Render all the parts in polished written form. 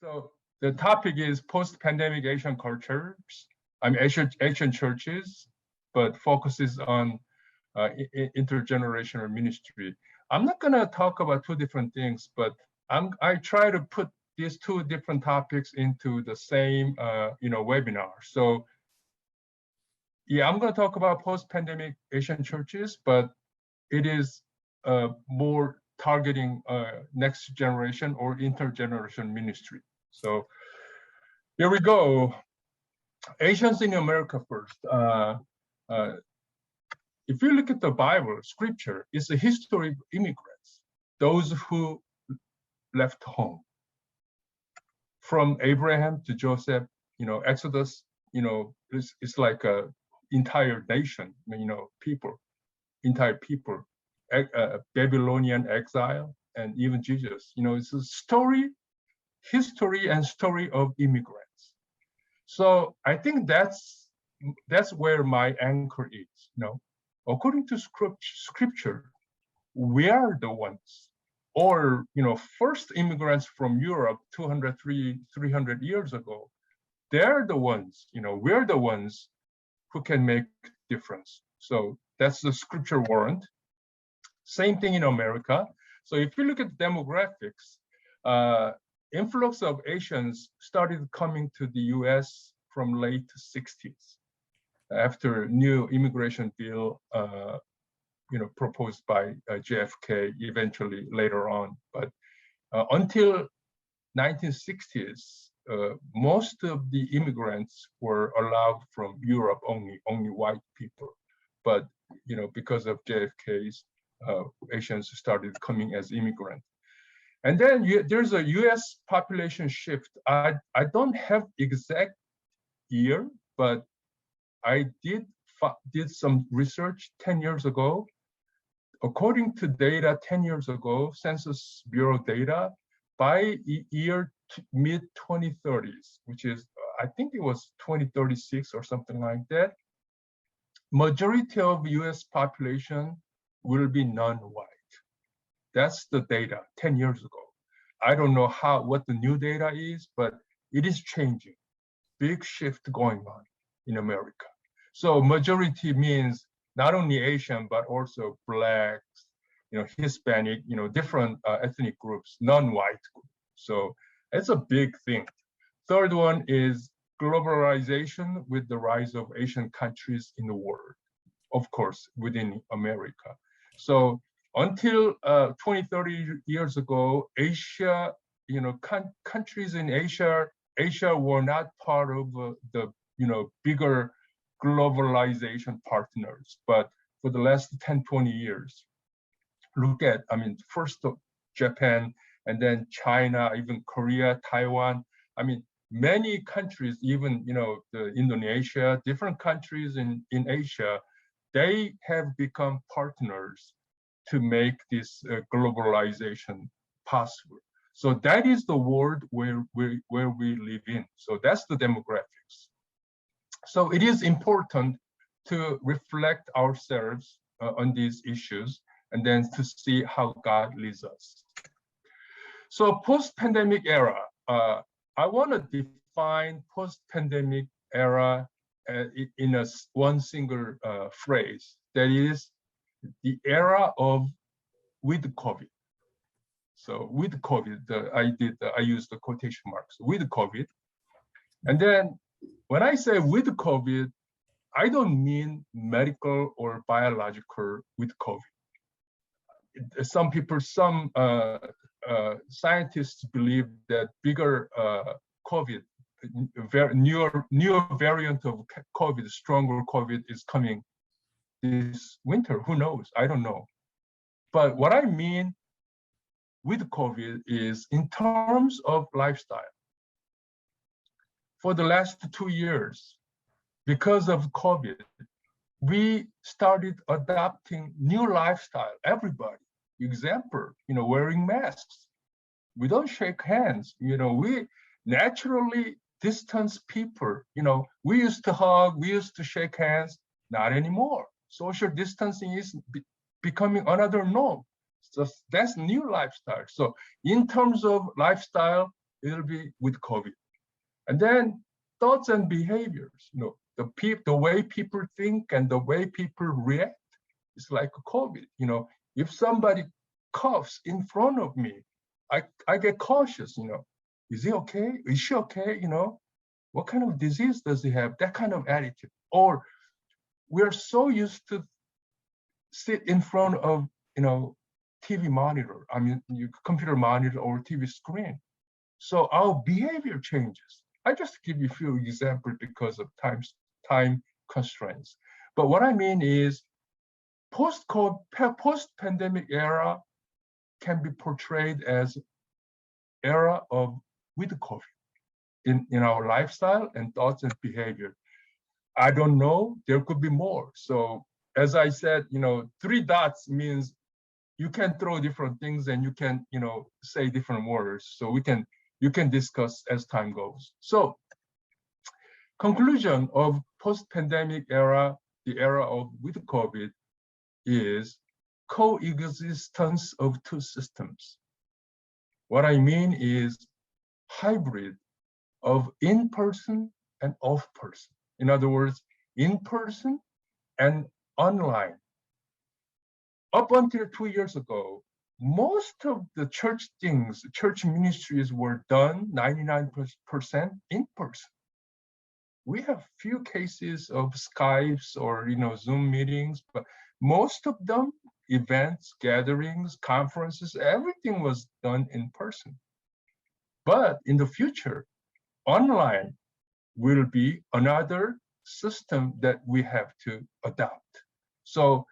So the topic is post-pandemic Asian cultures. Asian churches, but focuses on intergenerational ministry. I'm not going to talk about two different things, but I try to put these two different topics into the same webinar. So yeah, I'm going to talk about post-pandemic Asian churches, but it is more targeting next generation or intergenerational ministry. So here we go. Asians in America first. If you look at the Bible, scripture, it's a history of immigrants, those who left home. From Abraham to Joseph, Exodus, it's like a entire nation, people, entire people, Babylonian exile, and even Jesus. It's a story, history, and story of immigrants. So I think that's where my anchor is. According to scripture, we are the ones, or first immigrants from Europe 300 years ago. They're the ones. We're the ones who can make difference. So that's the scripture warrant. Same thing in America. So if you look at demographics, influx of Asians started coming to the US from late 60s after new immigration bill, proposed by JFK eventually later on. But until 1960s, most of the immigrants were allowed from Europe only white people. But because of JFK's, Asians started coming as immigrants. And then there's a US population shift. I don't have exact year, but I did some research 10 years ago. According to data 10 years ago, Census Bureau data, by year mid-2030s, which is, I think it was 2036 or something like that, majority of US population will be non-white. That's the data 10 years ago. I don't know what the new data is, but it is changing. Big shift going on in America. So majority means not only Asian, but also Blacks, Hispanic, different ethnic groups, non-white groups. So it's a big thing. Third one is globalization with the rise of Asian countries in the world, of course, within America. So until 20, 30 years ago, Asia, countries in Asia were not part of the, bigger globalization partners. But for the last 10, 20 years, look at, first Japan, and then China, even Korea, Taiwan. Many countries, even, the Indonesia, different countries in Asia, they have become partners to make this globalization possible. So that is the world where we live in. So that's the demographics. So it is important to reflect ourselves on these issues and then to see how God leads us. So post-pandemic era, I want to define post-pandemic era in one single phrase. That is the era of with COVID. So with COVID, I used the quotation marks, with COVID. And then when I say with COVID, I don't mean medical or biological with COVID. Some scientists believe that bigger COVID, newer variant of COVID, stronger COVID is coming this winter. Who knows? I don't know. But what I mean with COVID is in terms of lifestyle. For the last 2 years, because of COVID, we started adopting new lifestyle, everybody. Example, wearing masks. We don't shake hands. We naturally distance people. We used to hug, we used to shake hands, not anymore. Social distancing is becoming another norm. So that's new lifestyle. So in terms of lifestyle, it'll be with COVID. And then thoughts and behaviors, the way people think and the way people react is like COVID. If somebody coughs in front of me, I get cautious, is he okay? Is she okay? What kind of disease does he have? That kind of attitude. Or we're so used to sit in front of, TV monitor, your computer monitor or TV screen. So our behavior changes. I just give you a few examples because of time constraints. But what I mean is post-pandemic era can be portrayed as era of with COVID in our lifestyle and thoughts and behavior. I don't know, there could be more. So as I said, 3 dots means you can throw different things and you can, say different words. So you can discuss as time goes. So conclusion of post-pandemic era, the era of with COVID, is coexistence of 2 systems. What I mean is hybrid of in-person and off-person. In other words, in-person and online. Up until 2 years ago, most of the church things, church ministries were done 99% in person. We have few cases of Skypes or Zoom meetings, but most of them, events, gatherings, conferences, everything was done in person. But in the future, online will be another system that we have to adopt. So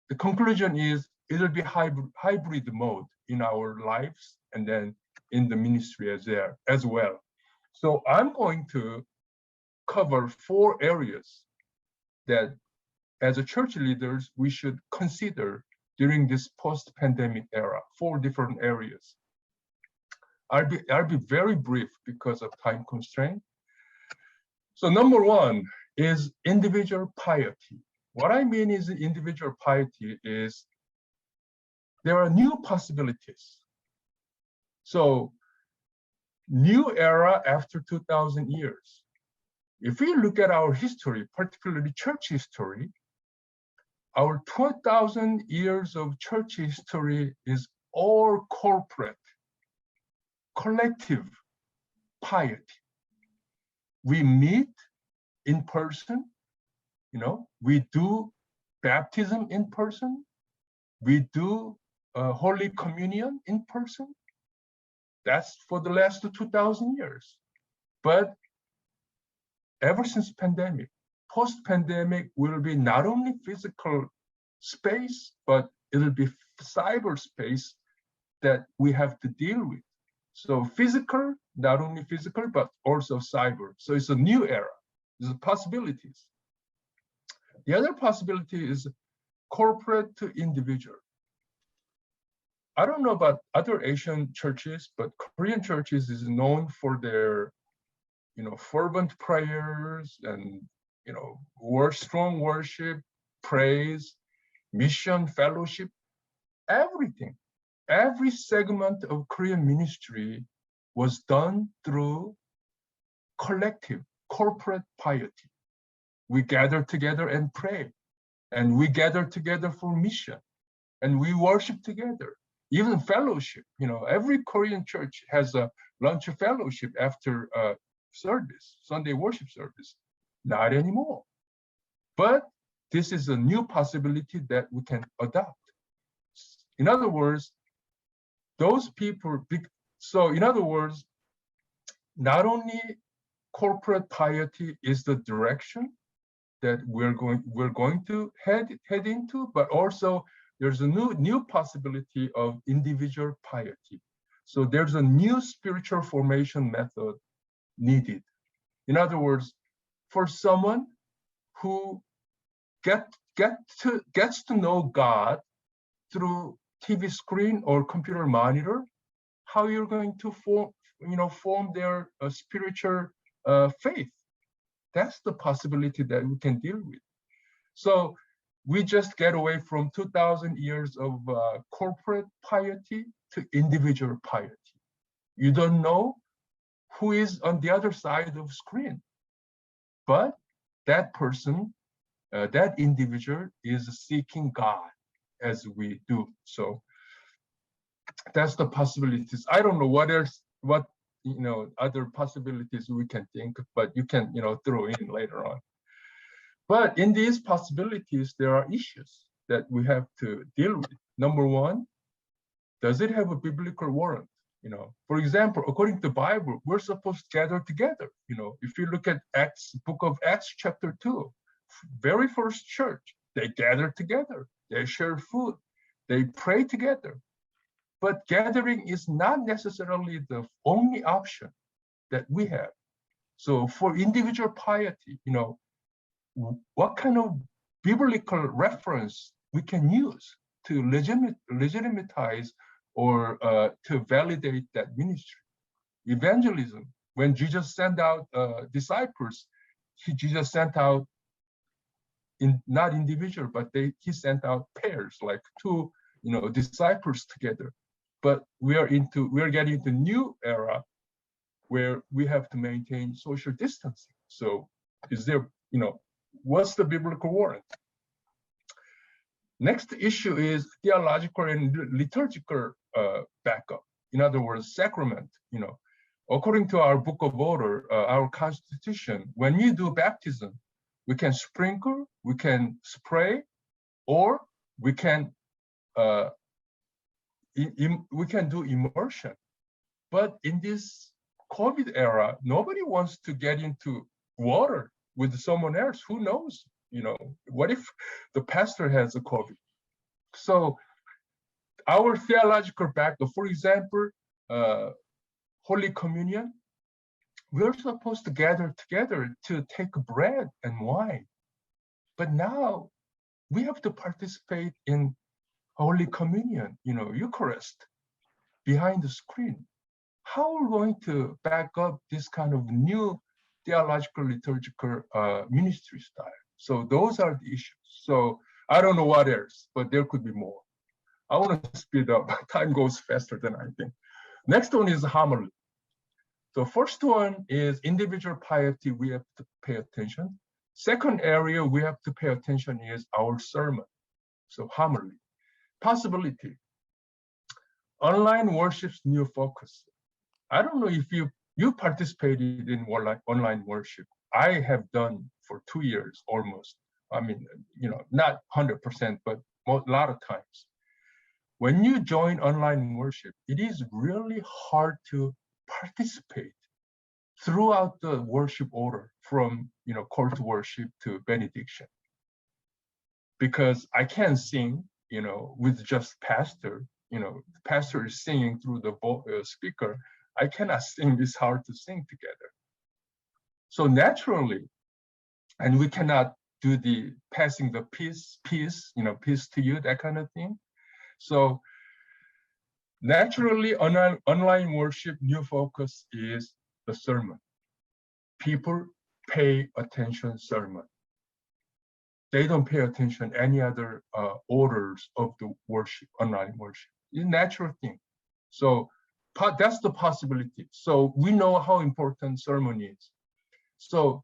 the conclusion is it'll be hybrid mode in our lives and then in the ministry as well. So I'm going to cover 4 areas that as a church leaders, we should consider during this post-pandemic era, 4 different areas. I'll be very brief because of time constraint. So number 1 is individual piety. What I mean is individual piety is there are new possibilities. So new era after 2,000 years. If we look at our history, particularly church history, our 2,000 years of church history is all corporate, collective piety. We meet in person, we do baptism in person, we do Holy Communion in person. That's for the last 2,000 years. But ever since pandemic, post-pandemic will be not only physical space, but it'll be cyberspace that we have to deal with. So physical, not only physical, but also cyber. So it's a new era. There's possibilities. The other possibility is corporate to individual. I don't know about other Asian churches, but Korean churches is known for their, fervent prayers and, strong worship, praise, mission, fellowship, everything. Every segment of Korean ministry was done through collective, corporate piety. We gather together and pray, and we gather together for mission, and we worship together. Even fellowship, every Korean church has a lunch fellowship after service, Sunday worship service. Not anymore. But this is a new possibility that we can adopt. In other words, those people, so in other words, not only corporate piety is the direction that we're going to head into, but also there's a new possibility of individual piety. So there's a new spiritual formation method needed. In other words, for someone who gets to know God through TV screen or computer monitor, how you're going to form their spiritual faith. That's the possibility that we can deal with. So we just get away from 2,000 years of corporate piety to individual piety. You don't know who is on the other side of the screen, but that person, that individual is seeking God as we do. So that's the possibilities. I don't know what else, what other possibilities we can think, but you can throw in later on. But in these possibilities, there are issues that we have to deal with. Number one, does it have a biblical warrant? For example, according to the Bible, we're supposed to gather together. If you look at book of Acts chapter 2, very first church, they gathered together, they shared food, they pray together. But gathering is not necessarily the only option that we have. So for individual piety, what kind of biblical reference we can use to legitimatize or to validate that ministry? Evangelism, when Jesus sent out disciples, Jesus sent out not individual, but he sent out pairs, like two disciples together. But we are getting into new era where we have to maintain social distancing. So is there, what's the biblical warrant? Next issue is theological and liturgical backup. In other words, sacrament. According to our book of order, our constitution, when you do baptism, we can sprinkle, we can spray, or we can do immersion. But in this COVID era, nobody wants to get into water with someone else. Who knows? What if the pastor has a COVID? So our theological backup, for example, Holy Communion, we're supposed to gather together to take bread and wine. But now we have to participate in Holy Communion, Eucharist, behind the screen. How are we going to back up this kind of new theological liturgical ministry style? So those are the issues. So I don't know what else, but there could be more. I want to speed up. Time goes faster than I think. Next one is homily. So first one is individual piety. We have to pay attention. Second area we have to pay attention is our sermon. So homily. Possibility. Online worship's new focus. I don't know if you participated in online worship. I have done for 2 years almost. I mean, not 100%, but a lot of times. When you join online worship, it is really hard to participate throughout the worship order from call to worship to benediction. Because I can't sing, with just pastor. The pastor is singing through the speaker. I cannot sing. It's hard to sing together. So naturally, and we cannot do the passing the peace to you, that kind of thing. So naturally, online worship new focus is the sermon. People pay attention sermon. They don't pay attention any other orders of the worship, online worship. It's a natural thing. So that's the possibility. So we know how important sermon is. So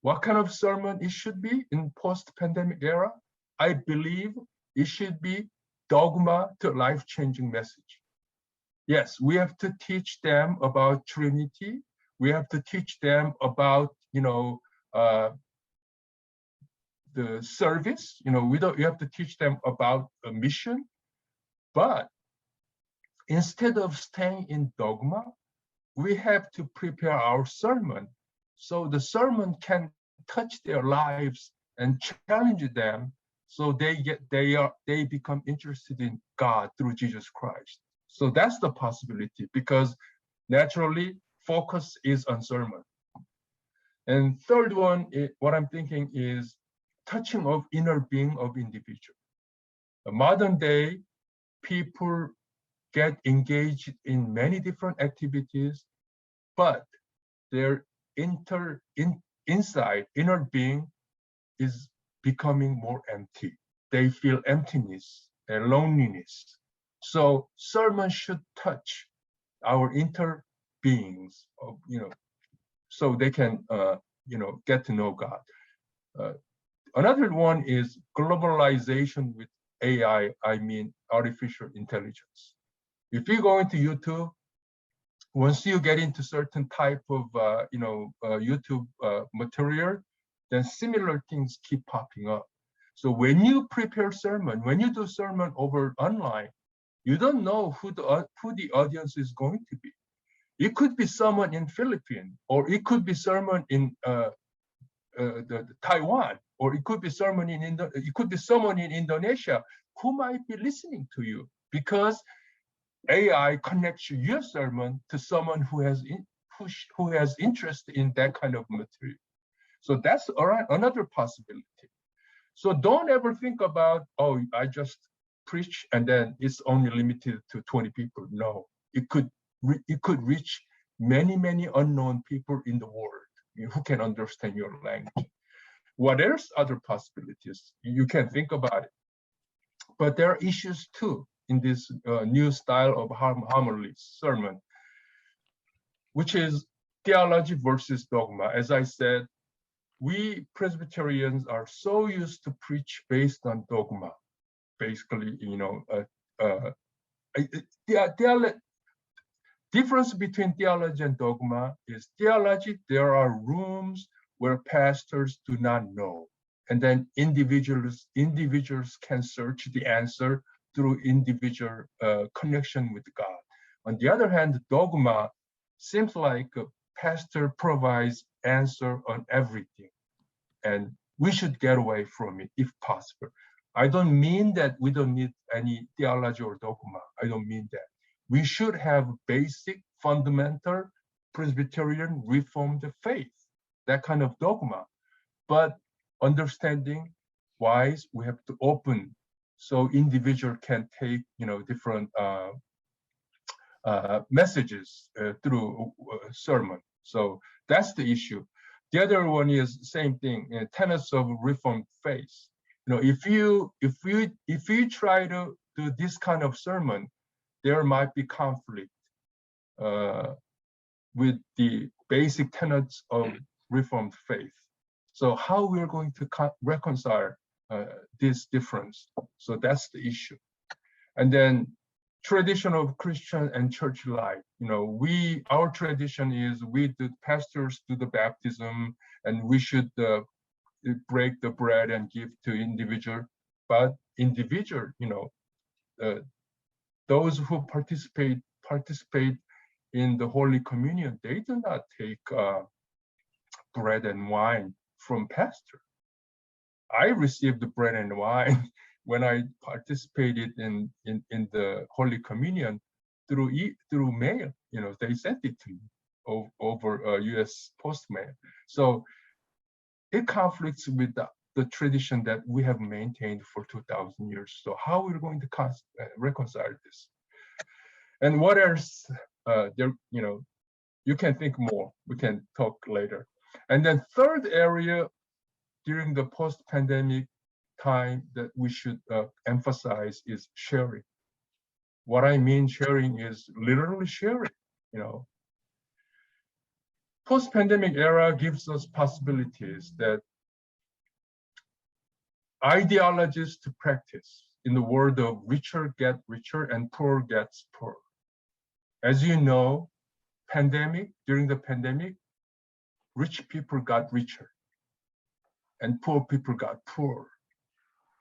what kind of sermon it should be in post-pandemic era? I believe it should be dogma to life-changing message. Yes, we have to teach them about Trinity. We have to teach them about, the service. We have to teach them about a mission. But instead of staying in dogma, we have to prepare our sermon so the sermon can touch their lives and challenge them, so they become interested in God through Jesus Christ. So that's the possibility, because naturally focus is on sermon. And third one, what I'm thinking is touching of inner being of individual. The modern day people get engaged in many different activities, but their inside inner being is becoming more empty. They feel emptiness and loneliness. So sermon should touch our beings, so they can, get to know God. Another one is globalization with AI, I mean artificial intelligence. If you go into YouTube, once you get into certain type of YouTube material, then similar things keep popping up. So when you prepare sermon, when you do sermon over online, you don't know who the audience is going to be. It could be someone in Philippines, or it could be someone in Taiwan, or it could be someone in Indonesia who might be listening to you, because AI connects your sermon to someone who has interest in that kind of material. So that's another possibility. So don't ever think about, oh, I just preach and then it's only limited to 20 people. No, it could reach many, many unknown people in the world who can understand your language. What else other possibilities? You can think about it. But there are issues too in this new style of homily sermon, which is theology versus dogma. As I said, we Presbyterians are so used to preach based on dogma. Basically, difference between theology and dogma is theology, there are rooms where pastors do not know. And then individuals can search the answer through individual connection with God. On the other hand, dogma seems like a pastor provides answer on everything, and we should get away from it if possible. I don't mean that we don't need any theology or dogma. I don't mean that. We should have basic, fundamental Presbyterian Reformed faith, that kind of dogma. But understanding wise, we have to open so individual can take different messages through sermon. So that's the issue. The other one is same thing, tenets of Reformed faith. If you try to do this kind of sermon, there might be conflict with the basic tenets of Reformed faith. So how we're going to reconcile this difference? So that's the issue. And then tradition of Christian and church life. Our tradition is the pastors do the baptism, and we should break the bread and give to individual. But individual, those who participate in the Holy Communion, they do not take bread and wine from pastor. I received the bread and wine when I participated in the Holy Communion through mail. They sent it to me over U.S. postmail. So it conflicts with the tradition that we have maintained for 2,000 years. So how are we going to reconcile this? And what else? You can think more. We can talk later. And then third area during the post-pandemic time that we should emphasize is sharing. What I mean sharing is literally sharing. Post-pandemic era gives us possibilities that ideologies to practice in the world of richer get richer and poor gets poor. As you know, during the pandemic, rich people got richer and poor people got poorer.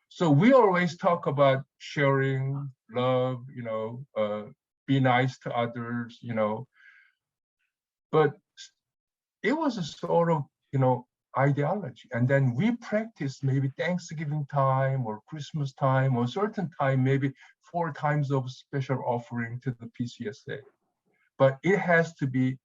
So we always talk about sharing, love, be nice to others, but it was a sort of, ideology. And then we practice maybe Thanksgiving time or Christmas time or certain time, maybe 4 times of special offering to the PCSA. But it has to be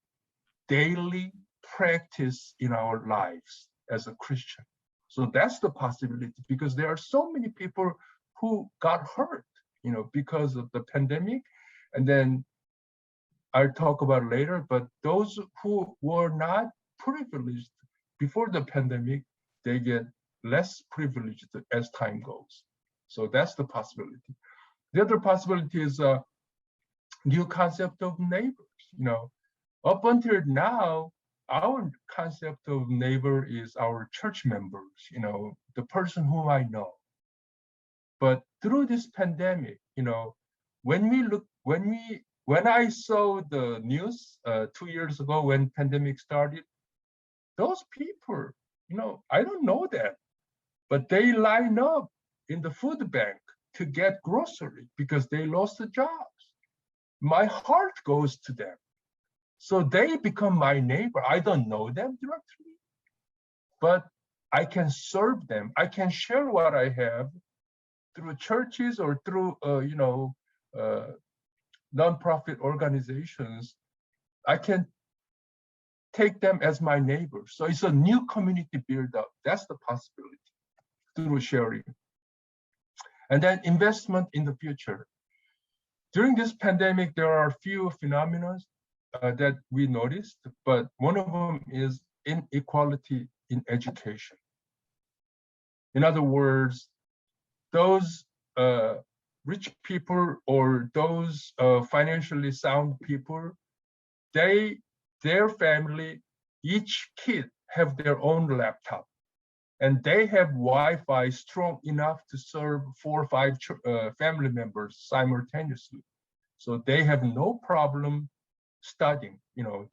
daily practice in our lives as a Christian. So that's the possibility, because there are so many people who got hurt, because of the pandemic. And then I'll talk about later, but those who were not privileged before the pandemic, they get less privileged as time goes. So that's the possibility. The other possibility is a new concept of neighbor. Up until now, our concept of neighbor is our church members, the person whom I know. But through this pandemic, when I saw the news 2 years ago when pandemic started, those people, I don't know them, but they line up in the food bank to get grocery because they lost the jobs. My heart goes to them. So they become my neighbor. I don't know them directly, but I can serve them. I can share what I have through churches or through, nonprofit organizations. I can take them as my neighbors. So it's a new community build up. That's the possibility through sharing. And then investment in the future. During this pandemic, there are a few phenomena that we noticed, but one of them is inequality in education. In other words, those rich people or those financially sound people, their family, each kid have their own laptop, and they have Wi-Fi strong enough to serve 4 or 5 family members simultaneously. So they have no problem studying,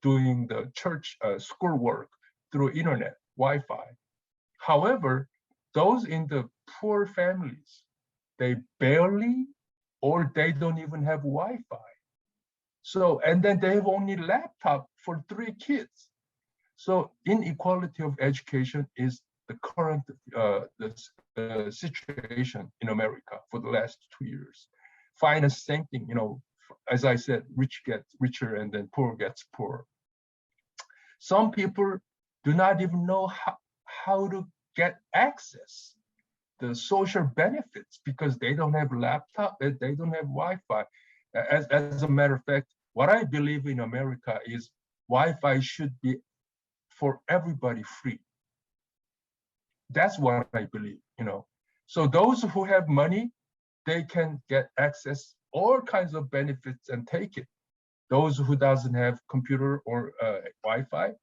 doing the church schoolwork through internet, Wi-Fi. However, those in the poor families, they barely or they don't even have Wi-Fi. So, and then they have only laptop for 3 kids. So inequality of education is the current situation in America for the last 2 years. Finance, same thing, as I said, rich gets richer and then poor gets poorer. Some people do not even know how to get access the social benefits because they don't have laptop, they don't have Wi-Fi. As a matter of fact, what I believe in America is Wi-Fi should be for everybody free. That's what I believe, So those who have money, they can get access all kinds of benefits and take it. Those who doesn't have computer or Wi-Fi,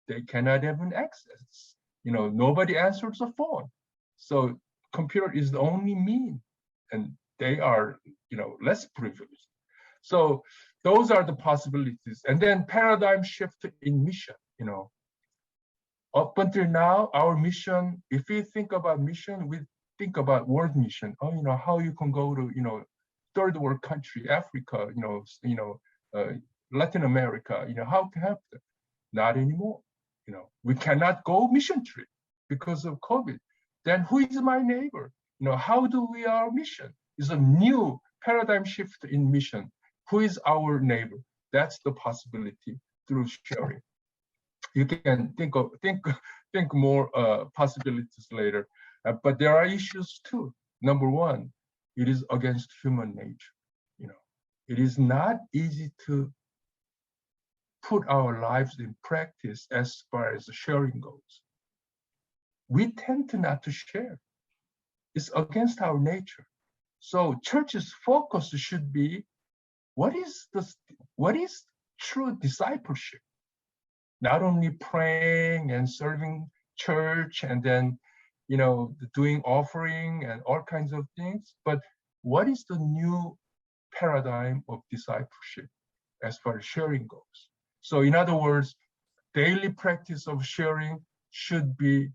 they cannot even access. Nobody answers the phone. So computer is the only mean, and they are, less privileged. So those are the possibilities. And then paradigm shift in mission, Up until now, our mission, if we think about mission, we think about world mission. Oh, how you can go to, third world country, Africa, Latin America, how to help them? Not anymore. We cannot go mission trip because of COVID. Then who is my neighbor? How do we our mission? It's a new paradigm shift in mission. Who is our neighbor? That's the possibility through sharing. You can think more possibilities later, but there are issues too. Number one, it is against human nature. It is not easy to put our lives in practice as far as sharing goes. We tend to not to share. It's against our nature. So church's focus should be what is true discipleship? Not only praying and serving church and then doing offering and all kinds of things, but what is the new paradigm of discipleship as far as sharing goes? So in other words, daily practice of sharing should be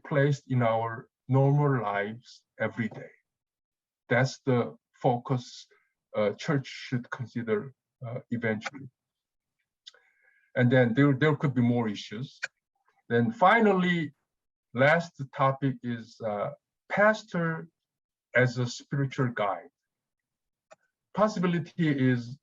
placed in our normal lives every day. That's the focus church should consider eventually. And then there could be more issues. Then finally, last topic is pastor as a spiritual guide. Possibility is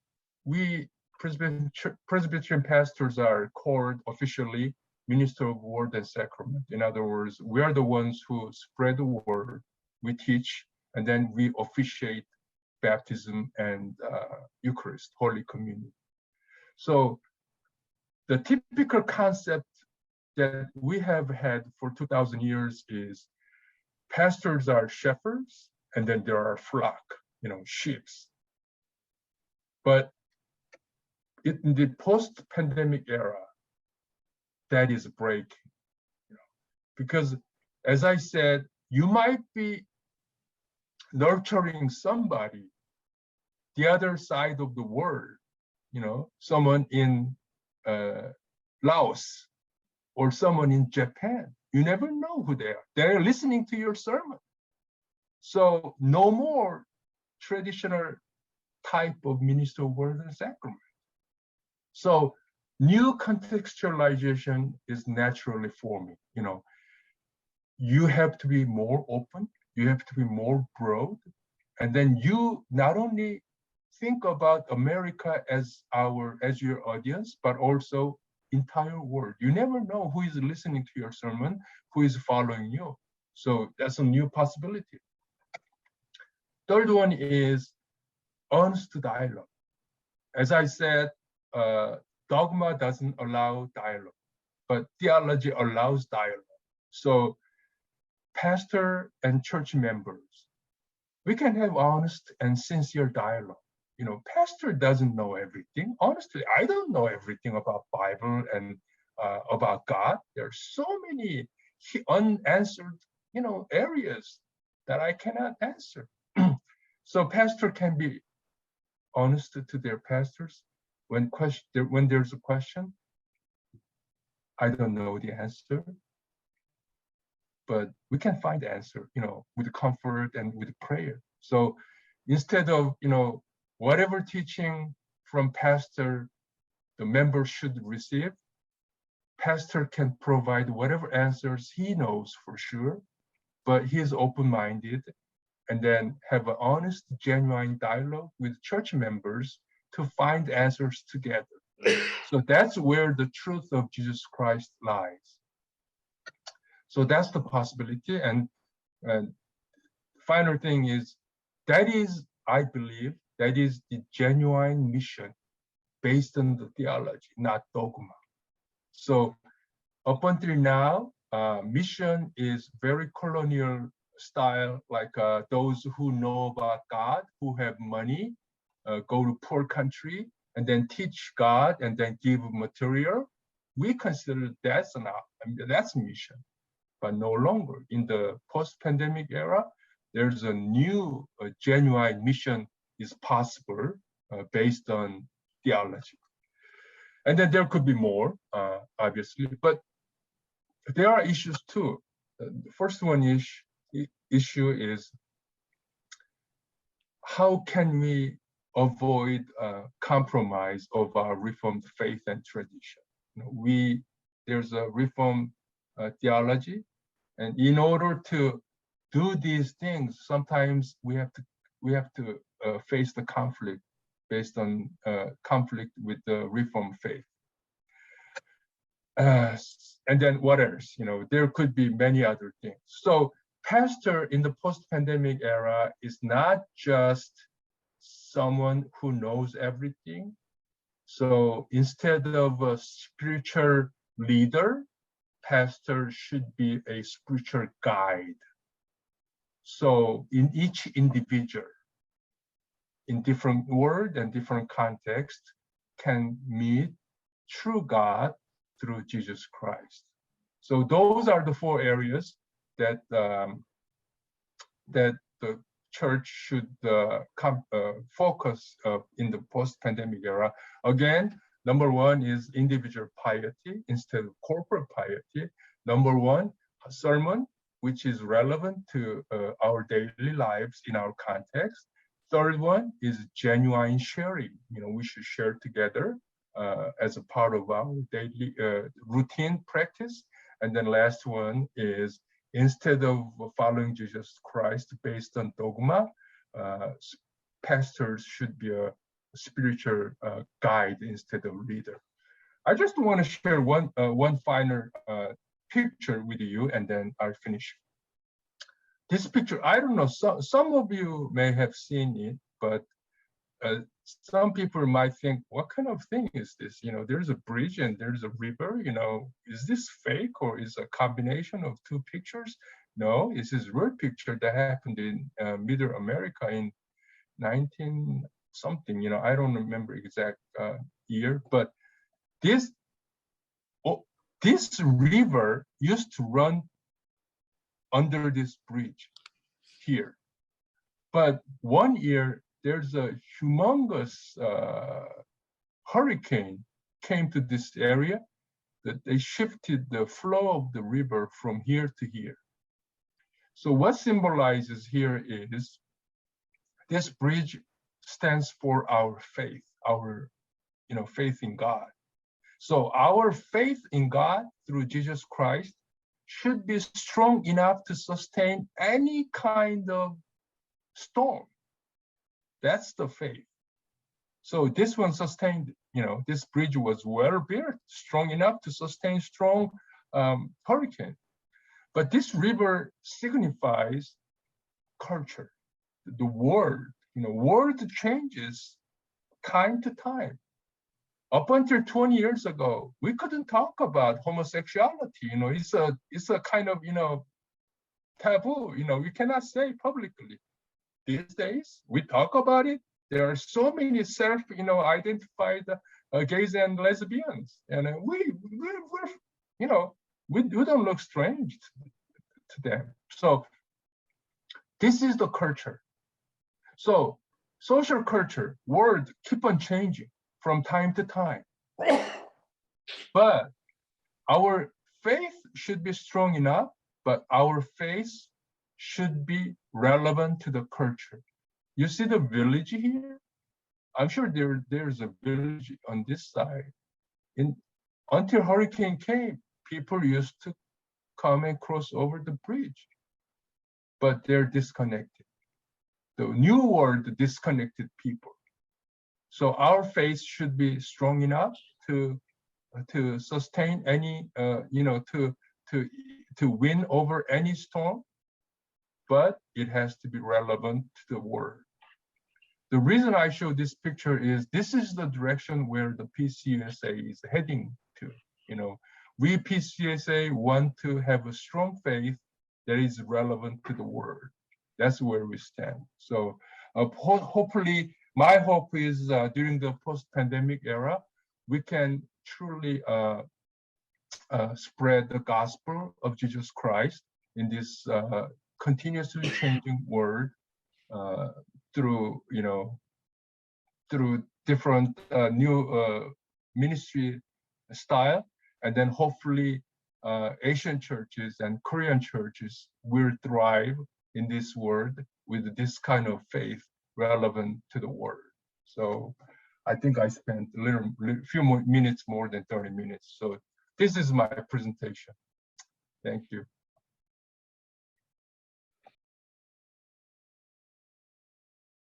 we Presbyterian pastors are called officially minister of word and sacrament. In other words, we are the ones who spread the word, we teach, and then we officiate baptism and Eucharist, Holy Communion. So the typical concept that we have had for 2,000 years is pastors are shepherds, and then there are flock, sheep. But in the post-pandemic era, that is breaking, because as I said, you might be nurturing somebody the other side of the world, someone in Laos or someone in Japan. You never know who they are. They're listening to your sermon. So no more traditional type of ministry of word and sacrament. So new contextualization is naturally forming. You have to be more open, you have to be more broad, and then you not only think about America as your audience, but also entire world. You never know who is listening to your sermon, who is following you. So that's a new possibility. Third one is honest dialogue. As I said, dogma doesn't allow dialogue, but theology allows dialogue. So pastor and church members, we can have honest and sincere dialogue. Pastor doesn't know everything. Honestly, I don't know everything about Bible and about God. There are so many unanswered, areas that I cannot answer. So pastor can be honest to their pastors when there's a question. I don't know the answer, but we can find the answer, with comfort and with prayer. So instead of, whatever teaching from pastor the member should receive, pastor can provide whatever answers he knows for sure, but he is open-minded, and then have an honest, genuine dialogue with church members to find answers together. So that's where the truth of Jesus Christ lies. So that's the possibility. And final thing is, I believe, that is the genuine mission based on the theology, not dogma. So up until now, mission is very colonial style, like those who know about God, who have money, go to poor country and then teach God and then give material. We consider that's mission, but no longer. In the post-pandemic era, there's a new genuine mission is possible based on theology. And then there could be more, obviously, but there are issues too. The first issue is, how can we avoid compromise of our Reformed faith and tradition? There's a Reformed theology, and in order to do these things, sometimes we have to face the conflict based on conflict with the Reformed faith. And then what else? There could be many other things. So pastor in the post-pandemic era is not just someone who knows everything. So instead of a spiritual leader, pastor should be a spiritual guide. So in each individual, in different world and different context, can meet true God through Jesus Christ. So those are the 4 areas that that the church should focus in the post-pandemic era. Again, number 1 is individual piety instead of corporate piety. Number 1, a sermon which is relevant to our daily lives in our context. Third one is genuine sharing. We should share together as a part of our daily routine practice. And then last one is, instead of following Jesus Christ based on dogma, pastors should be a spiritual guide instead of leader. I just want to share one final picture with you, and then I'll finish. This picture, I don't know, some of you may have seen it, but some people might think, what kind of thing is this? There's a bridge and there's a river, is this fake or is a combination of 2 pictures? No, this is a real picture that happened in Middle America in 19 something, I don't remember exact year, but this river used to run under this bridge here. But one year, there's a humongous hurricane came to this area that they shifted the flow of the river from here to here. So what symbolizes here is this bridge stands for our faith, our faith in God. So our faith in God through Jesus Christ should be strong enough to sustain any kind of storm. That's the faith. So this one sustained, this bridge was well built, strong enough to sustain strong hurricane. But this river signifies culture, the world. World changes time to time. Up until 20 years ago, we couldn't talk about homosexuality. It's a kind of taboo. We cannot say publicly. These days, we talk about it. There are so many self-identified gays and lesbians, and we don't look strange to them. So this is the culture. So social culture, words keep on changing from time to time. But our faith should be strong enough, but our faith should be relevant to the culture. You see the village here? I'm sure there's a village on this side. Until hurricane came, people used to come and cross over the bridge, but they're disconnected. The new world disconnected people. So our faith should be strong enough to sustain any, to win over any storm, but it has to be relevant to the world. The reason I show this picture is this is the direction where the PCUSA is heading to. We PCUSA want to have a strong faith that is relevant to the world. That's where we stand. So hopefully, my hope is during the post-pandemic era, we can truly spread the gospel of Jesus Christ in this continuously changing world through different new ministry style, and then hopefully Asian churches and Korean churches will thrive in this world with this kind of faith relevant to the world. So I think I spent a few more minutes, more than 30 minutes. So this is my presentation. Thank you.